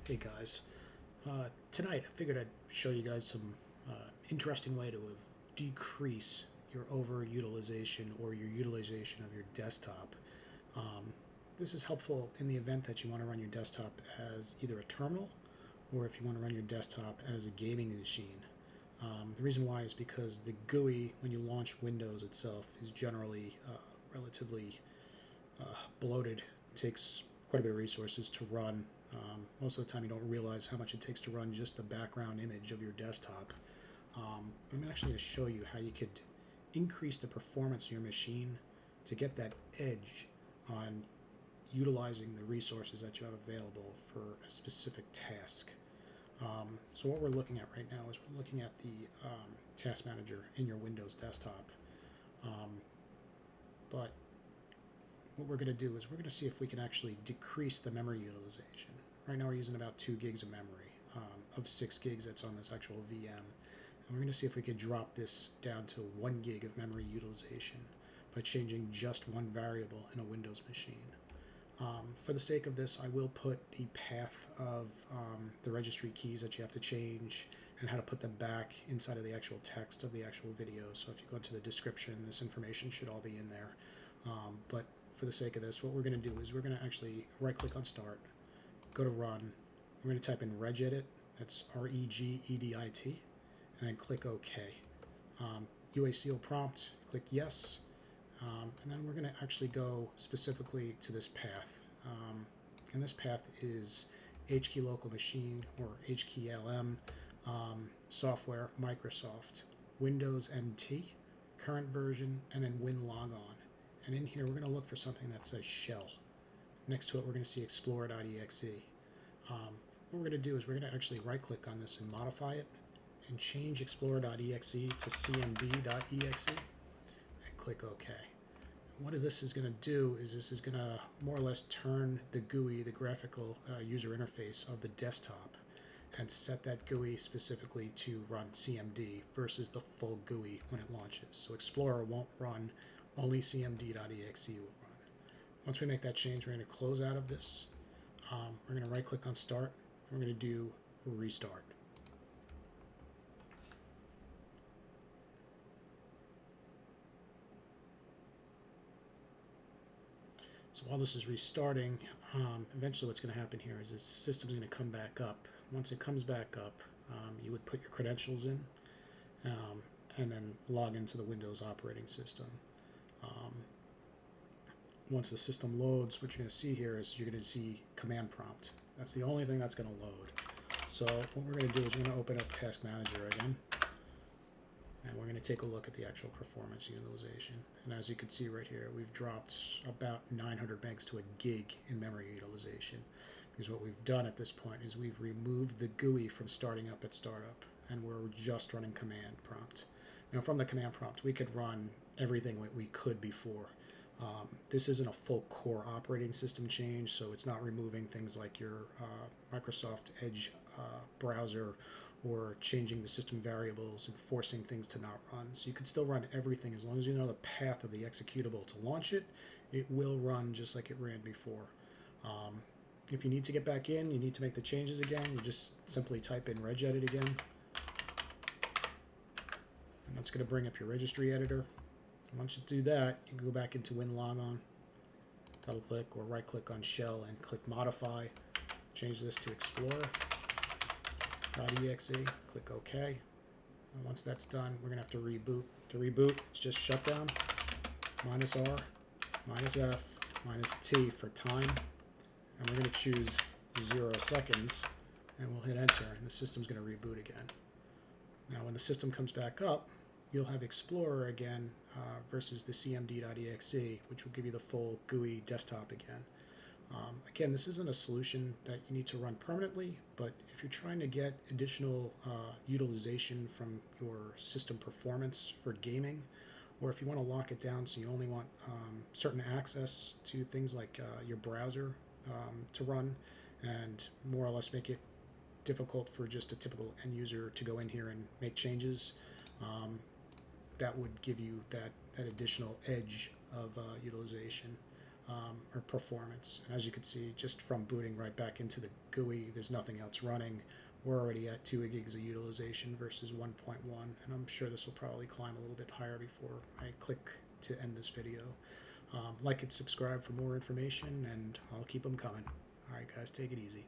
Hey guys, tonight I figured I'd show you guys some interesting way to decrease your overutilization or your utilization of your desktop. Um, this is helpful in the event that you want to run your desktop as either a terminal or if you want to run your desktop as a gaming machine. The reason why is because the GUI, when you launch Windows itself, is generally relatively bloated. It takes quite a bit of resources to run. Most of the time you don't realize how much it takes to run just the background image of your desktop. I'm actually going to show you how you could increase the performance of your machine to get that edge on utilizing the resources that you have available for a specific task. So what we're looking at right now is we're looking at the task manager in your Windows desktop. But what we're going to do is we're going to see if we can actually decrease the memory utilization. Right now we're using about 2 gigs of memory of 6 gigs that's on this actual VM. And we're going to see if we could drop this down to 1 gig of memory utilization by changing just one variable in a Windows machine. For the sake of this, I will put the path of the registry keys that you have to change and how to put them back inside of the actual text of the actual video. So if you go into the description, this information should all be in there. But for the sake of this, what we're going to do is we're going to actually right-click on Start, go to Run. We're going to type in regedit, that's R-E-G-E-D-I-T, and then click OK. UAC will prompt, click Yes, and then we're going to actually go specifically to this path. And this path is HKey Local Machine, or HKLM, software, Microsoft, Windows NT, CurrentVersion, and then Winlogon. And in here, we're going to look for something that says shell. Next to it, we're going to see Explorer.exe. What we're going to do is we're going to actually right-click on this and modify it and change Explorer.exe to cmd.exe and click OK. And what this is going to do is this is going to more or less turn the GUI, the graphical user interface of the desktop, and set that GUI specifically to run CMD versus the full GUI when it launches. So Explorer won't run, only cmd.exe will run. Once we make that change, we're going to close out of this. We're going to right-click on Start. We're going to do Restart. So while this is restarting, eventually what's going to happen here is this system's going to come back up. Once it comes back up, you would put your credentials in and then log into the Windows operating system. Once the system loads, what you're going to see here is you're going to see command prompt. That's the only thing that's going to load. So what we're going to do is we're going to open up Task Manager again, and we're going to take a look at the actual performance utilization. And as you can see right here, we've dropped about 900 megs to a gig in memory utilization, because what we've done at this point is we've removed the GUI from starting up at startup, and we're just running command prompt. Now from the command prompt, we could run everything we could before. This isn't a full core operating system change, so it's not removing things like your Microsoft Edge browser or changing the system variables and forcing things to not run. So you could still run everything as long as you know the path of the executable to launch it. It will run just like it ran before. If you need to get back in, you need to make the changes again, you just simply type in regedit again. And that's going to bring up your registry editor. Once you do that, you can go back into Winlogon, double click or right click on shell and click modify. Change this to Explorer.exe, click OK. And once that's done, we're going to have to reboot. To reboot, it's just shutdown, -R, -F, -T for time. And we're going to choose 0 seconds, and we'll hit enter, and the system's going to reboot again. Now when the system comes back up, you'll have Explorer again versus the cmd.exe, which will give you the full GUI desktop again. Again, this isn't a solution that you need to run permanently, but if you're trying to get additional utilization from your system performance for gaming, or if you want to lock it down so you only want certain access to things like your browser to run, and more or less make it difficult for just a typical end user to go in here and make changes, that would give you that additional edge of utilization. or performance. And as you can see, just from booting right back into the GUI, there's nothing else running. We're already at 2 gigs of utilization versus 1.1, and I'm sure this will probably climb a little bit higher before I click to end this video. Like and subscribe for more information, and I'll keep them coming. All right, guys, take it easy.